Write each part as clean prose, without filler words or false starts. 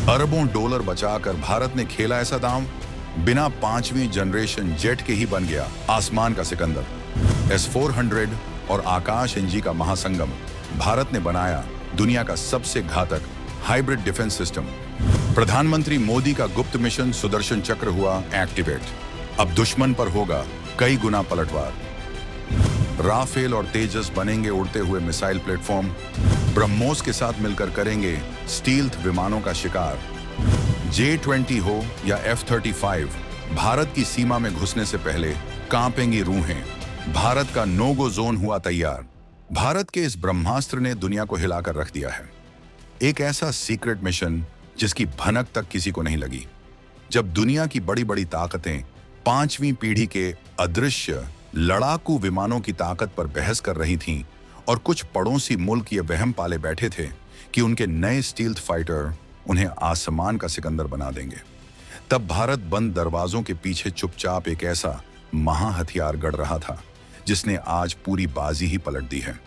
अरबों डॉलर बचाकर भारत ने खेला ऐसा दांव, बिना 5वीं जनरेशन जेट के ही बन गया आसमान का सिकंदर। S-400 और आकाश एनजी का महासंगम, भारत ने बनाया दुनिया का सबसे घातक हाइब्रिड डिफेंस सिस्टम। प्रधानमंत्री मोदी का गुप्त मिशन सुदर्शन चक्र हुआ एक्टिवेट। अब दुश्मन पर होगा कई गुना पलटवार। राफेल और तेजस बनेंगे उड़ते हुए मिसाइल प्लेटफॉर्म। ब्रह्मोस के साथ मिलकर करेंगे स्टील्थ विमानों का शिकार। J-20 हो या F-35, भारत की सीमा में घुसने से पहले कांपेंगी रूहें। भारत का नो गो जोन हुआ तैयार। भारत के इस ब्रह्मास्त्र ने दुनिया को हिलाकर रख दिया है। एक ऐसा सीक्रेट मिशन जिसकी भनक तक किसी को नहीं लगी। जब दुनिया की बड़ी बड़ी ताकतें 5वीं पीढ़ी के अदृश्य लड़ाकू विमानों की ताकत पर बहस कर रही थीं और कुछ पड़ोसी मुल्क ये वहम पाले बैठे थे कि उनके नए स्टील्थ फाइटर उन्हें आसमान का सिकंदर बना देंगे, तब भारत बंद दरवाजों के पीछे चुपचाप एक ऐसा महा हथियार गढ़ रहा था जिसने आज पूरी बाजी ही पलट दी है।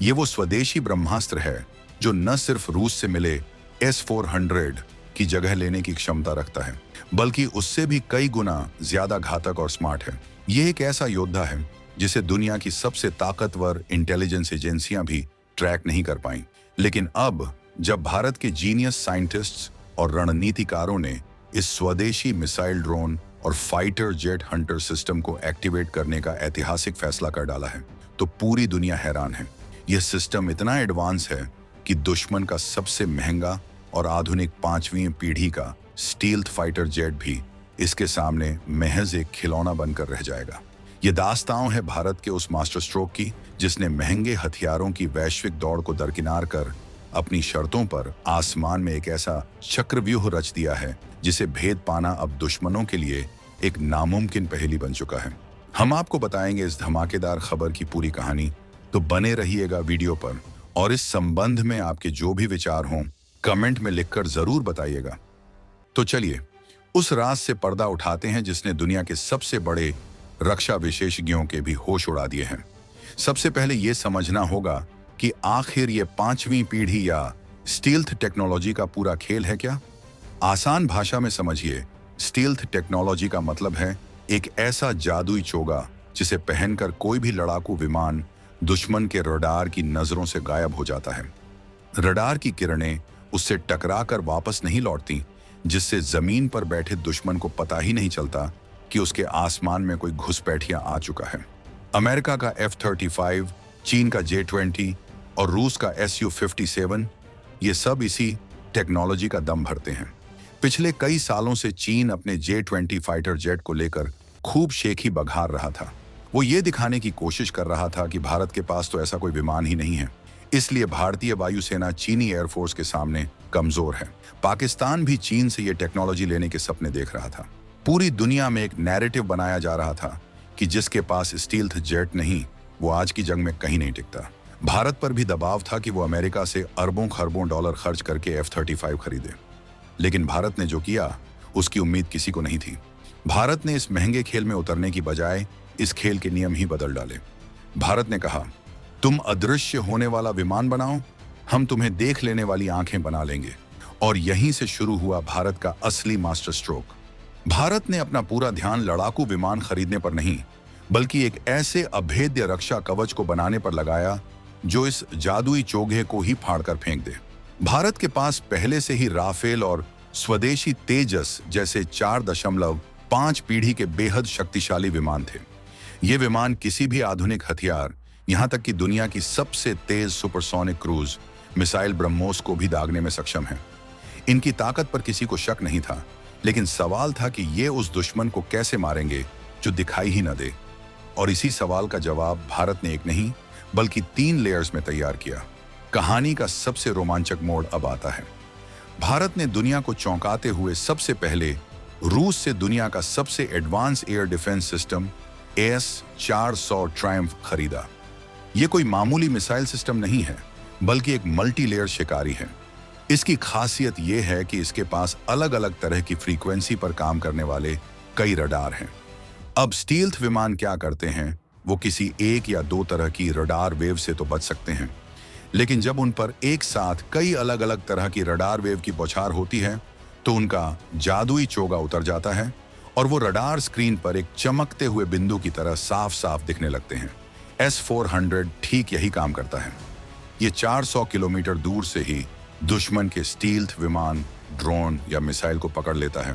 ये वो स्वदेशी ब्रह्मास्त्र है जो न सिर्फ रूस से मिले S-400 की जगह लेने की क्षमता रखता है, बल्कि उससे भी कई गुना ज्यादा घातक और स्मार्ट है। ये एक ऐसा योद्धा है जिसे दुनिया की सबसे ताकतवर इंटेलिजेंस एजेंसियां भी ट्रैक नहीं कर पाई। लेकिन अब जब भारत के जीनियस साइंटिस्ट्स और रणनीतिकारों ने इस स्वदेशी मिसाइल ड्रोन और फाइटर जेट हंटर सिस्टम को एक्टिवेट करने का ऐतिहासिक फैसला कर डाला है, तो पूरी दुनिया हैरान है। यह सिस्टम इतना एडवांस है कि दुश्मन का सबसे महंगा और आधुनिक 5वीं पीढ़ी का स्टील्थ फाइटर जेट भी इसके सामने महज एक खिलौना बनकर रह जाएगा। ये दास्तां है भारत के उस मास्टर स्ट्रोक की जिसने महंगे हथियारों की वैश्विक दौड़ को दरकिनार कर अपनी शर्तों पर आसमान में एक ऐसा चक्रव्यूह रच दिया है जिसे भेद पाना अब दुश्मनों के लिए एक नामुमकिन पहेली बन चुका है। हम आपको बताएंगे इस धमाकेदार खबर की पूरी कहानी, तो बने रहिएगा वीडियो पर और इस संबंध में आपके जो भी विचार हों कमेंट में लिखकर जरूर बताइएगा। तो चलिए उस राज से पर्दा उठाते हैं जिसने दुनिया के सबसे बड़े रक्षा विशेषज्ञों के भी होश उड़ा दिए हैं। सबसे पहले यह समझना होगा कि आखिर ये 5वीं पीढ़ी या स्टील्थ टेक्नोलॉजी का पूरा खेल है क्या। आसान भाषा में समझिए, स्टील्थ टेक्नोलॉजी का मतलब है एक ऐसा जादुई चोगा जिसे पहनकर कोई भी लड़ाकू विमान दुश्मन के रडार की नजरों से गायब हो जाता है। रडार की किरणें उससे टकराकर वापस नहीं लौटती, जिससे जमीन पर बैठे दुश्मन को पता ही नहीं चलता कि उसके आसमान में कोई घुसपैठिया आ चुका है। अमेरिका का F-35, चीन का J-20 और रूस का Su-57, ये सब इसी टेक्नोलॉजी का दम भरते हैं। पिछले कई सालों से चीन अपने J-20 फाइटर जेट को लेकर खूब शेखी बघार रहा था। वो ये दिखाने की कोशिश कर रहा था कि भारत के पास तो ऐसा कोई विमान ही नहीं है, इसलिए भारतीय वायुसेना चीनी एयरफोर्स के सामने कमजोर है। पाकिस्तान भी चीन से ये टेक्नोलॉजी लेने के सपने देख रहा था। पूरी दुनिया में एक नैरेटिव बनाया जा रहा था कि जिसके पास स्टील्थ जेट नहीं, वो आज की जंग में कहीं नहीं टिकता। भारत पर भी दबाव था कि वो अमेरिका से अरबों खरबों डॉलर खर्च करके F-35 खरीदे, लेकिन भारत ने जो किया उसकी उम्मीद किसी को नहीं थी। भारत ने इस महंगे खेल में उतरने की बजाय इस खेल के नियम ही बदल डाले। भारत ने कहा, तुम अदृश्य होने वाला विमान बनाओ, हम तुम्हें देख लेने वाली आंखें बना लेंगे। और यहीं से शुरू हुआ भारत का असली मास्टर स्ट्रोक। भारत ने अपना पूरा ध्यान लड़ाकू विमान खरीदने पर नहीं, बल्कि एक ऐसे अभेद्य रक्षा कवच को बनाने पर लगाया जो इस जादुई चोगे को ही फाड़कर फेंक दे। भारत के पास पहले से ही राफेल और स्वदेशी तेजस जैसे 4.5 पीढ़ी के बेहद शक्तिशाली विमान थे। ये विमान किसी भी आधुनिक हथियार, यहां तक कि दुनिया की सबसे तेज सुपरसोनिक क्रूज मिसाइल ब्रह्मोस को भी दागने में सक्षम है। इनकी ताकत पर किसी को शक नहीं था, लेकिन सवाल था कि ये उस दुश्मन को कैसे मारेंगे जो दिखाई ही न दे। और इसी सवाल का जवाब भारत ने एक नहीं बल्कि 3 लेयर्स में तैयार किया। कहानी का सबसे रोमांचक मोड़ अब आता है। भारत ने दुनिया को चौंकाते हुए सबसे पहले रूस से दुनिया का सबसे advance air defence system AS-400 Triumph खरीदा। ये कोई मामूली मिसाइल सिस्टम नहीं है, बल्कि एक मल्टी लेयर शिकारी है। इसकी खासियत यह है कि इसके पास अलग अलग तरह की फ्रीक्वेंसी पर काम करने वाले कई रडार हैं। अब स्टील्थ विमान क्या करते हैं, वो किसी एक या 2 तरह की रडार वेव से तो बच सकते हैं, लेकिन जब उन पर एक साथ कई अलग अलग तरह की रडार वेव की बौछार होती है तो उनका जादुई चोगा उतर जाता है और वो रडार स्क्रीन पर एक चमकते हुए बिंदु की तरह साफ साफ दिखने लगते हैं। S-400 ठीक यही काम करता है। ये 400 किलोमीटर दूर से ही दुश्मन के स्टील्थ विमान, ड्रोन या मिसाइल को पकड़ लेता है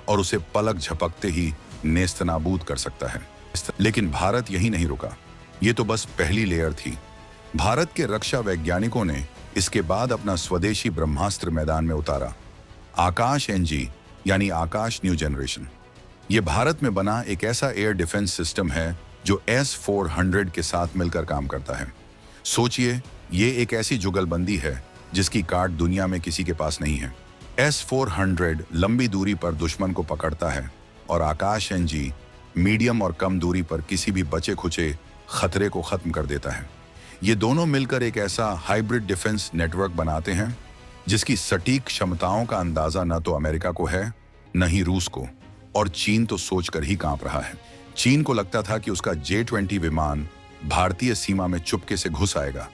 और उसे पलक झपकते ही नेस्तनाबूद कर सकता है। लेकिन भारत यही नहीं रुका। ये तो बस पहली लेयर थी। भारत के रक्षा वैज्ञानिकों ने इसके बाद अपना स्वदेशी ब्रह्मास्त्र मैदान में उतारा, आकाश एनजी यानी आकाश न्यू जनरेशन। ये भारत में बना एक ऐसा एयर डिफेंस सिस्टम है जो S-400 के साथ मिलकर काम करता है। सोचिए, ये एक ऐसी जुगलबंदी है जिसकी काट दुनिया में किसी के पास नहीं है। S-400 लंबी दूरी पर दुश्मन को पकड़ता है और आकाश एनजी मीडियम और कम दूरी पर किसी भी बचे खुचे खतरे को खत्म कर देता है। ये दोनों मिलकर एक ऐसा हाइब्रिड डिफेंस नेटवर्क बनाते हैं जिसकी सटीक क्षमताओं का अंदाजा न तो अमेरिका को है, न ही रूस को, और चीन तो सोचकर ही कांप रहा है। चीन को लगता था कि उसका J-20 विमान भारतीय सीमा में चुपके से घुस आएगा,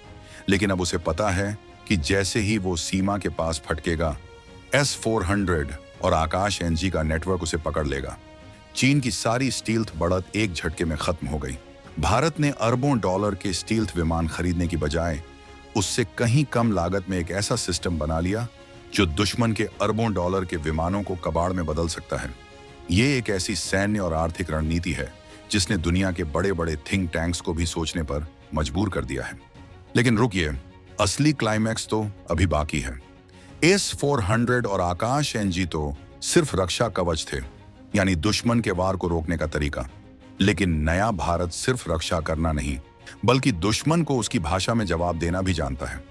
लेकिन अब उसे पता है कि जैसे ही वो सीमा के पास फटकेगा, S-400 और आकाश एनजी का नेटवर्क उसे पकड़ लेगा। चीन की सारी स्टील्थ बढ़त एक झटके में खत्म हो गई। भारत ने अरबों डॉलर के स्टील्थ विमान खरीदने की बजाय उससे कहीं कम लागत में एक ऐसा सिस्टम बना लिया जो दुश्मन के अरबों डॉलर के विमानों को कबाड़ में बदल सकता है। ये एक ऐसी सैन्य और आर्थिक रणनीति है जिसने दुनिया के बड़े बड़े थिंक टैंक्स को भी सोचने पर मजबूर कर दिया है। लेकिन रुकिए, असली क्लाइमैक्स तो अभी बाकी है। S-400 और आकाश एनजी तो सिर्फ रक्षा कवच थे, यानी दुश्मन के वार को रोकने का तरीका। लेकिन नया भारत सिर्फ रक्षा करना नहीं, बल्कि दुश्मन को उसकी भाषा में जवाब देना भी जानता है।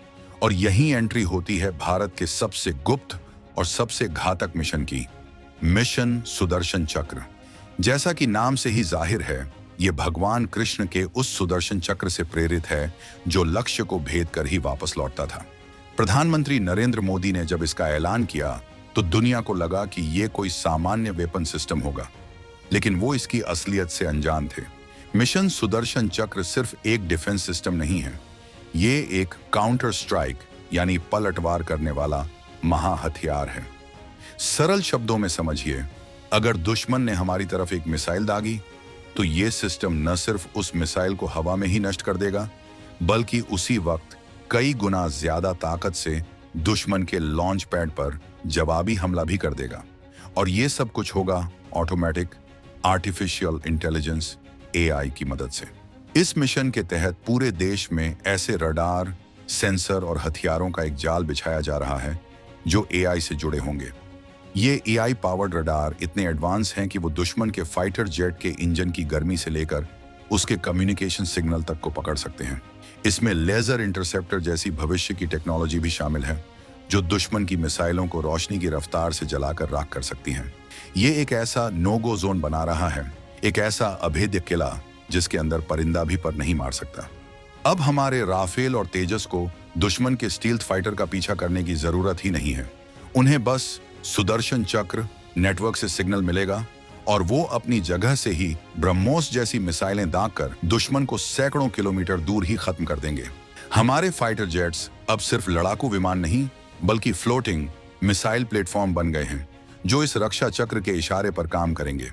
और यही एंट्री होती है भारत के सबसे गुप्त और सबसे घातक मिशन की, मिशन सुदर्शन चक्र। जैसा कि नाम से ही जाहिर है, ये भगवान कृष्ण के उस सुदर्शन चक्र से प्रेरित है जो लक्ष्य को भेद कर ही वापस लौटता था। प्रधानमंत्री नरेंद्र मोदी ने जब इसका ऐलान किया तो दुनिया को लगा कि ये कोई सामान्य वेपन सिस्टम होगा, लेकिन वो इसकी असलियत से अनजान थे। मिशन सुदर्शन चक्र सिर्फ एक डिफेंस सिस्टम नहीं है, ये एक काउंटर स्ट्राइक यानी पलटवार करने वाला महा हथियार है। सरल शब्दों में समझिए, अगर दुश्मन ने हमारी तरफ एक मिसाइल दागी तो ये सिस्टम न सिर्फ उस मिसाइल को हवा में ही नष्ट कर देगा, बल्कि उसी वक्त कई गुना ज्यादा ताकत से दुश्मन के लॉन्च पैड पर जवाबी हमला भी कर देगा। और ये सब कुछ होगा ऑटोमेटिक आर्टिफिशियल इंटेलिजेंस AI की मदद से। इस मिशन के तहत पूरे देश में ऐसे रडार, सेंसर और हथियारों का एक जाल बिछाया जा रहा है जो AI से जुड़े होंगे। ये AI पावर्ड रडार इतने एडवांस हैं कि वो दुश्मन के फाइटर जेट के इंजन की गर्मी से लेकर उसके कम्युनिकेशन सिग्नल तक को पकड़ सकते हैं। इसमें लेजर इंटरसेप्टर जैसी भविष्य की टेक्नोलॉजी भी शामिल है जो दुश्मन की मिसाइलों को रोशनी की रफ्तार से जलाकर राख कर सकती हैं। ये एक ऐसा नो गो जोन बना रहा है, एक ऐसा अभेद्य किला जिसके अंदर परिंदा भी पर नहीं मार सकता। अब हमारे राफेल और तेजस को दुश्मन के स्टील्थ फाइटर का पीछा करने की जरूरत ही नहीं है। उन्हें बस सुदर्शन चक्र नेटवर्क से सिग्नल मिलेगा और वो अपनी जगह से ही ब्रह्मोस जैसी मिसाइलें दागकर दुश्मन को सैकड़ों किलोमीटर दूर ही खत्म कर देंगे। हमारे फाइटर जेट्स अब सिर्फ लड़ाकू विमान नहीं, बल्कि फ्लोटिंग मिसाइल प्लेटफॉर्म बन गए हैं जो इस रक्षा चक्र के इशारे पर काम करेंगे।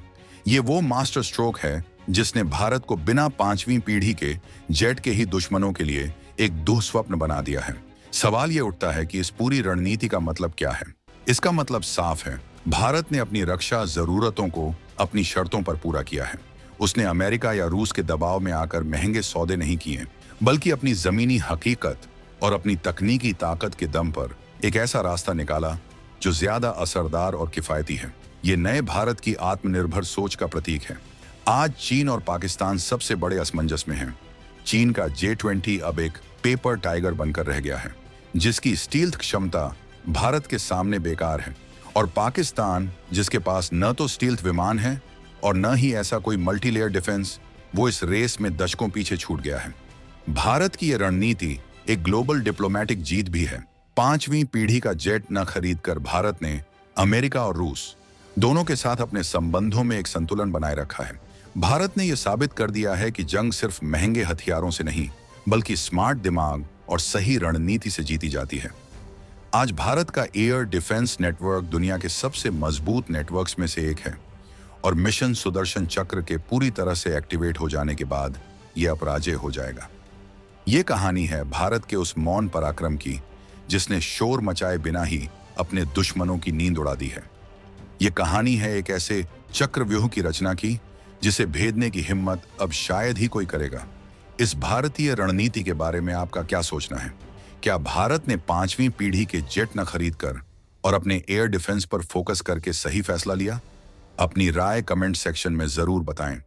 ये वो मास्टर स्ट्रोक है जिसने भारत को बिना 5वीं पीढ़ी के जेट के ही दुश्मनों के लिए एक दुःस्वप्न बना दिया है। सवाल ये उठता है कि इस पूरी रणनीति का मतलब क्या है? इसका मतलब साफ है, भारत ने अपनी रक्षा जरूरतों को अपनी शर्तों पर पूरा किया है। उसने अमेरिका या रूस के दबाव में आकर महंगे सौदे नहीं किए, बल्कि अपनी जमीनी हकीकत और अपनी तकनीकी ताकत के दम पर एक ऐसा रास्ता निकाला जो ज्यादा असरदार और किफायती है। ये नए भारत की आत्मनिर्भर सोच का प्रतीक है। आज चीन और पाकिस्तान सबसे बड़े असमंजस में हैं। चीन का J-20 अब एक पेपर टाइगर बनकर रह गया है, जिसकी स्टील्थ क्षमता भारत के सामने बेकार है, और पाकिस्तान जिसके पास न तो स्टील्थ विमान है और न ही ऐसा कोई मल्टीलेयर डिफेंस, वो इस रेस में दशकों पीछे छूट गया है। भारत की यह रणनीति एक ग्लोबल डिप्लोमेटिक जीत भी है। 5वीं पीढ़ी का जेट न खरीदकर भारत ने अमेरिका और रूस दोनों के साथ अपने संबंधों में एक संतुलन बनाए रखा है। भारत ने यह साबित कर दिया है कि जंग सिर्फ महंगे हथियारों से नहीं, बल्कि स्मार्ट दिमाग और सही रणनीति से जीती जाती है। आज भारत का एयर डिफेंस नेटवर्क दुनिया के सबसे मजबूत नेटवर्क्स में से एक है और मिशन सुदर्शन चक्र के पूरी तरह से एक्टिवेट हो जाने के बाद यह अपराजय हो जाएगा। ये कहानी है भारत के उस मौन पराक्रम की जिसने शोर मचाए बिना ही अपने दुश्मनों की नींद उड़ा दी है। ये कहानी है एक ऐसे चक्रव्यूह की रचना की जिसे भेदने की हिम्मत अब शायद ही कोई करेगा। इस भारतीय रणनीति के बारे में आपका क्या सोचना है? क्या भारत ने 5वीं पीढ़ी के जेट न खरीदकर और अपने एयर डिफेंस पर फोकस करके सही फैसला लिया? अपनी राय कमेंट सेक्शन में जरूर बताएं।